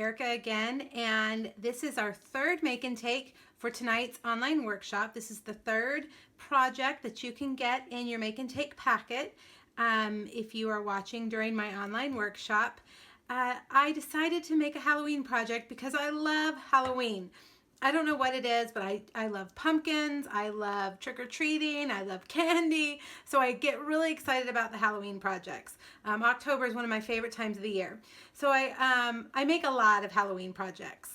Erica again, and this is our third make and take for tonight's online workshop. This is the third project that you can get in your make and take packet if you are watching during my online workshop. I decided to make a Halloween project because I love Halloween. I don't know what it is, but I love pumpkins, I love trick-or-treating, I love candy, so I get really excited about the Halloween projects. October is one of my favorite times of the year. So I make a lot of Halloween projects.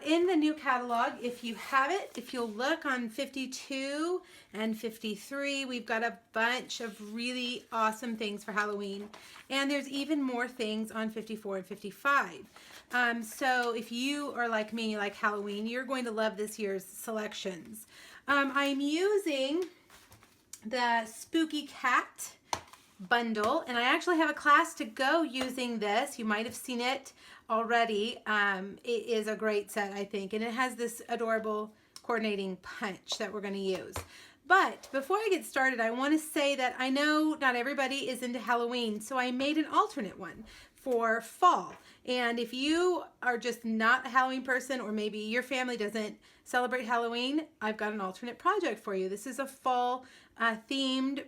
In the new catalog, if you have it, if you'll look on 52 and 53, we've got a bunch of really awesome things for Halloween. And there's even more things on 54 and 55. So if you are like me, you like Halloween, you're going to love this year's selections. I'm using the Spooky Cat bundle, and I actually have a class to go using this. You might have seen it already. It is a great set, I think, and it has this adorable coordinating punch that we're going to use. But before I get started, I want to say that I know not everybody is into Halloween, so I made an alternate one for fall. And if you are just not a Halloween person, or maybe your family doesn't celebrate Halloween, I've got an alternate project for you. This is a fall themed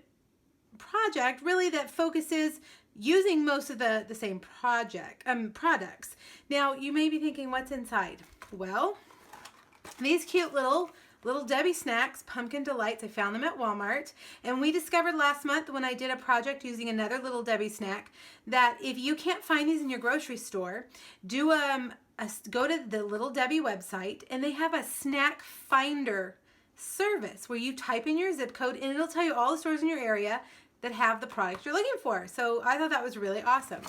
project, really, that focuses using most of the same products. Now, you may be thinking, what's inside? Well, these cute little Debbie snacks, Pumpkin Delights. I found them at Walmart, and we discovered last month when I did a project using another Little Debbie snack that if you can't find these in your grocery store, go to the Little Debbie website, and they have a snack finder service where you type in your zip code and it'll tell you all the stores in your area that have the product you're looking for. So I thought that was really awesome.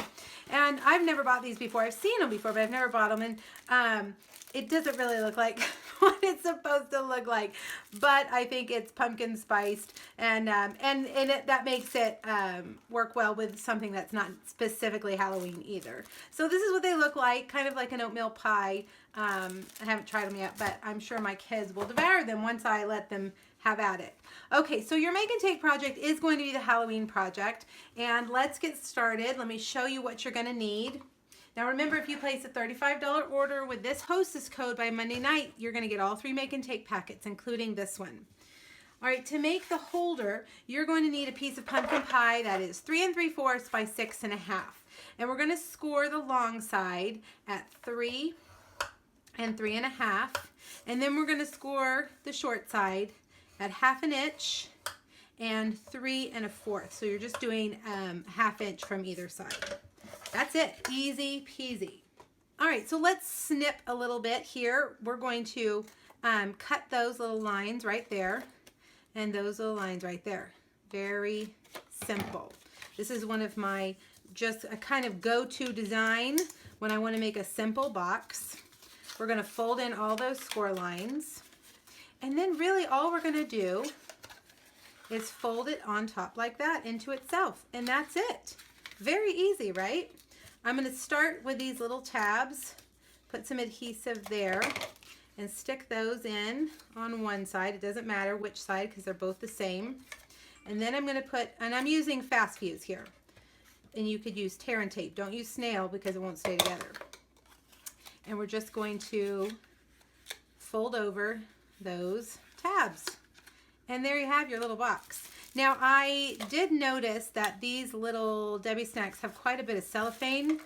And I've never bought these before. I've seen them before, but I've never bought them. And it doesn't really look like what it's supposed to look like. But I think it's pumpkin spiced, and that makes it work well with something that's not specifically Halloween either. So this is what they look like, kind of like an oatmeal pie. I haven't tried them yet, but I'm sure my kids will devour them once I let them have at it. Okay, so your make and take project is going to be the Halloween project, and let's get started. Let me show you what you're going to need. Now remember, if you place a $35 order with this hostess code by Monday night, you're going to get all 3 make and take packets, including this one. All right, to make the holder, you're going to need a piece of pumpkin pie that is 3 3/4 by 6 1/2, and we're going to score the long side at 3 3 1/2, and then we're going to score the short side at 1/2 inch and 3 1/4. So you're just doing 1/2 inch from either side. That's it, easy peasy. All right, so let's snip a little bit here. We're going to cut those little lines right there and those little lines right there. Very simple. This is one of my just a kind of go-to design when I want to make a simple box. We're going to fold in all those score lines. And then really all we're going to do is fold it on top like that into itself. And that's it. Very easy, right? I'm going to start with these little tabs, put some adhesive there, and stick those in on one side. It doesn't matter which side because they're both the same. And then I'm going to put, and I'm using fast fuse here. And you could use tear and tape. Don't use snail because it won't stay together. And we're just going to fold over those tabs, and there you have your little box. Now I did notice that these little Debbie snacks have quite a bit of cellophane,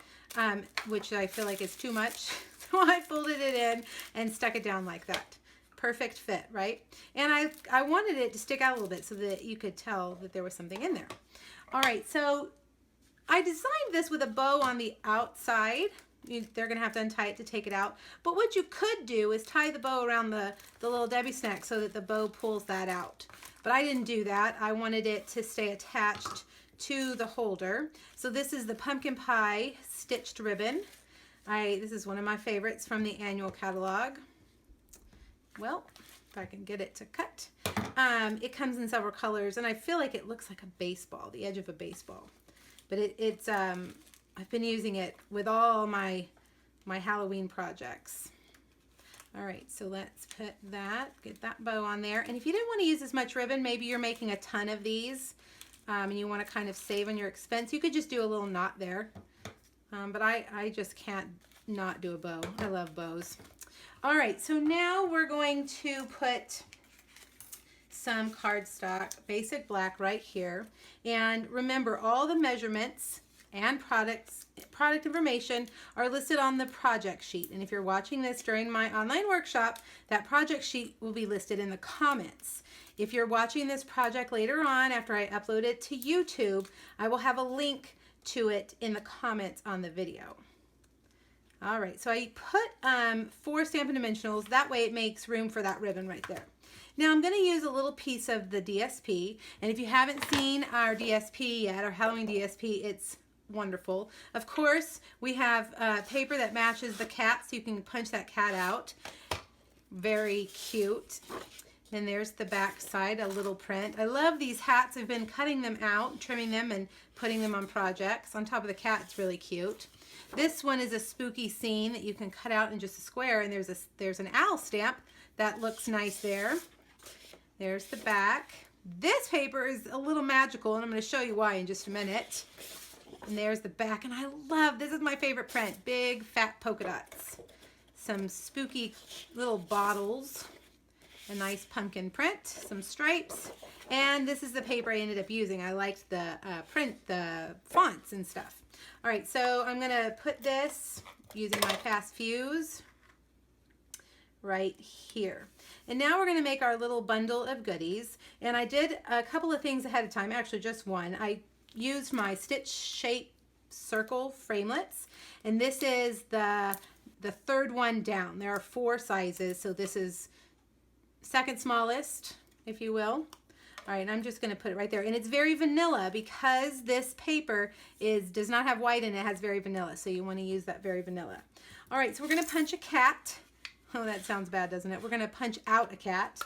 which I feel like is too much, so I folded it in and stuck it down like that. Perfect fit, right? And I wanted it to stick out a little bit so that you could tell that there was something in there. All right, so I designed this with a bow on the outside. They're going to have to untie it to take it out. But what you could do is tie the bow around the little Debbie snack so that the bow pulls that out. But I didn't do that. I wanted it to stay attached to the holder. So this is the pumpkin pie stitched ribbon. This is one of my favorites from the annual catalog. Well, if I can get it to cut. It comes in several colors, and I feel like it looks like a baseball, the edge of a baseball. But it's I've been using it with all my Halloween projects. All right, so let's put that, get that bow on there. And if you didn't want to use as much ribbon, maybe you're making a ton of these and you want to kind of save on your expense, you could just do a little knot there. But I just can't not do a bow. I love bows. All right, so now we're going to put some cardstock, basic black right here. And remember, all the measurements and product information are listed on the project sheet. And if you're watching this during my online workshop, that project sheet will be listed in the comments. If you're watching this project later on, after I upload it to YouTube, I will have a link to it in the comments on the video. All right, so I put 4 Stampin' Dimensionals. That way it makes room for that ribbon right there. Now I'm going to use a little piece of the DSP, and if you haven't seen our DSP yet, our Halloween DSP, it's wonderful. Of course, we have paper that matches the cat, so you can punch that cat out. Very cute. And there's the back side, a little print. I love these hats. I've been cutting them out, trimming them, and putting them on projects. On top of the cat, it's really cute. This one is a spooky scene that you can cut out in just a square, and there's an owl stamp that looks nice there. There's the back. This paper is a little magical, and I'm going to show you why in just a minute. And there's the back, and I love, this is my favorite print, big fat polka dots. Some spooky little bottles, a nice pumpkin print, some stripes, and this is the paper I ended up using. I liked the print, the fonts and stuff. All right, so I'm going to put this using my fast fuse right here. And now we're going to make our little bundle of goodies. And I did a couple of things ahead of time, actually just one. I used my stitch shape circle framelits, and this is the third one down. There are 4 sizes, so this is second smallest, if you will. All right, and I'm just going to put it right there. And it's very vanilla because this paper does not have white in it. It has very vanilla, so you want to use that very vanilla. All right, so we're going to punch a cat. Oh, that sounds bad, doesn't it? We're going to punch out a cat.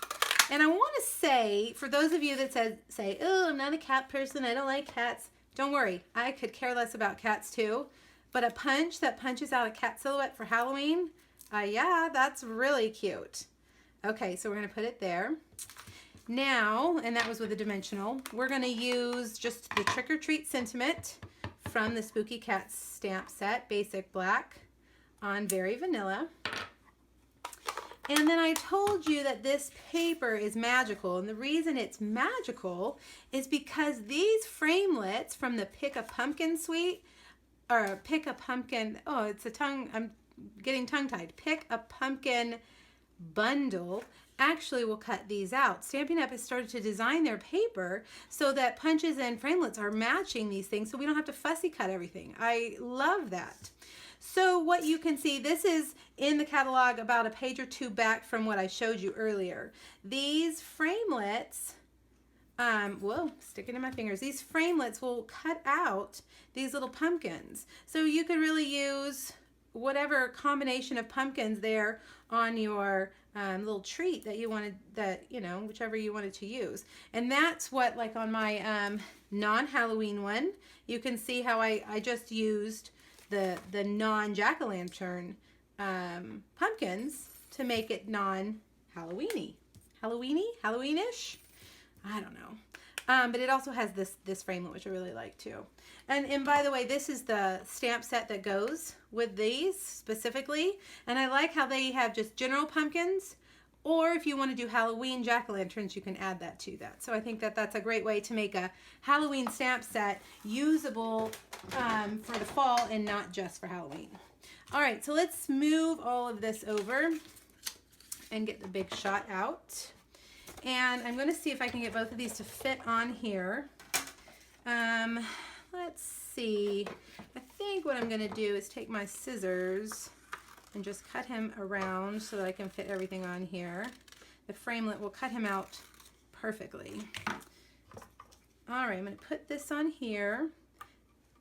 And I want to say, for those of you that say, oh, I'm not a cat person, I don't like cats, don't worry. I could care less about cats too. But a punch that punches out a cat silhouette for Halloween, yeah, that's really cute. Okay, so we're going to put it there. Now, and that was with a dimensional, we're going to use just the Trick or Treat sentiment from the Spooky Cat stamp set, basic black on very vanilla. And then I told you that this paper is magical, and the reason it's magical is because these framelits from the Pick a Pumpkin suite, or Pick a Pumpkin, oh, it's a tongue, I'm getting tongue-tied, Pick a Pumpkin bundle actually will cut these out. Stampin' Up! Has started to design their paper so that punches and framelits are matching these things, so we don't have to fussy cut everything. I love that. So what you can see, this is in the catalog about a page or 2 back from what I showed you earlier. These framelits, whoa, sticking in my fingers, these framelits will cut out these little pumpkins. So you could really use whatever combination of pumpkins there on your little treat that you wanted, whichever you wanted to use. And that's what, like on my non-Halloween one, you can see how I just used the non-jack-o'-lantern pumpkins to make it non-Halloweeny. Halloweenish? I don't know. But it also has this framelit, which I really like too. And by the way, this is the stamp set that goes with these specifically. And I like how they have just general pumpkins, or if you want to do Halloween jack-o'-lanterns, you can add that to that. So I think that that's a great way to make a Halloween stamp set usable for the fall and not just for Halloween. All right, so let's move all of this over and get the big shot out. And I'm going to see if I can get both of these to fit on here. Let's see. I think what I'm going to do is take my scissors and just cut him around so that I can fit everything on here. The framelit will cut him out perfectly. All right, I'm going to put this on here.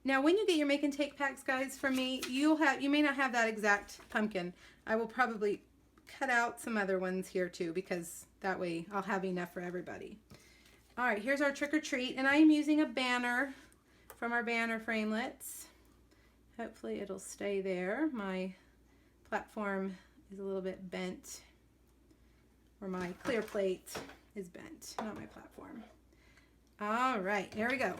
Now, when you get your make and take packs, guys, from me, you may not have that exact pumpkin. I will probably cut out some other ones here too, because that way I'll have enough for everybody. All right, here's our trick or treat, and I am using a banner from our banner framelits. Hopefully it'll stay there. My platform is a little bit bent, or my clear plate is bent, not my platform. All right, there we go.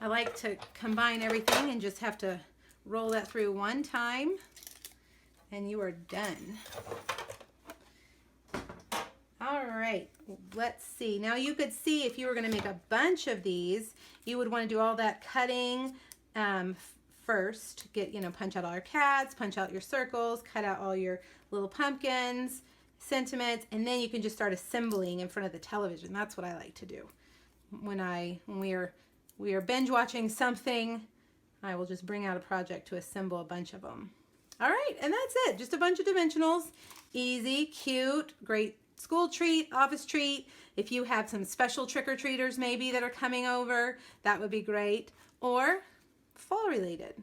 I like to combine everything and just have to roll that through one time and you are done. All right, let's see. Now you could see if you were going to make a bunch of these, you would want to do all that cutting first. Get, punch out all your cats, punch out your circles, cut out all your little pumpkins, sentiments, and then you can just start assembling in front of the television. That's what I like to do. When we are binge watching something, I will just bring out a project to assemble a bunch of them. All right, and that's it. Just a bunch of dimensionals. Easy, cute, great school treat, office treat. If you have some special trick-or-treaters maybe that are coming over, that would be great. Or fall related.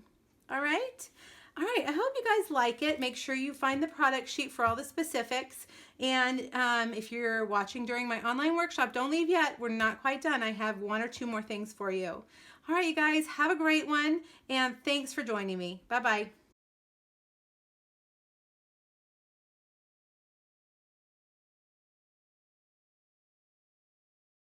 All right? All right, I hope you guys like it. Make sure you find the product sheet for all the specifics. And if you're watching during my online workshop, don't leave yet. We're not quite done. I have 1 or 2 more things for you. All right, you guys, have a great one. And thanks for joining me. Bye-bye.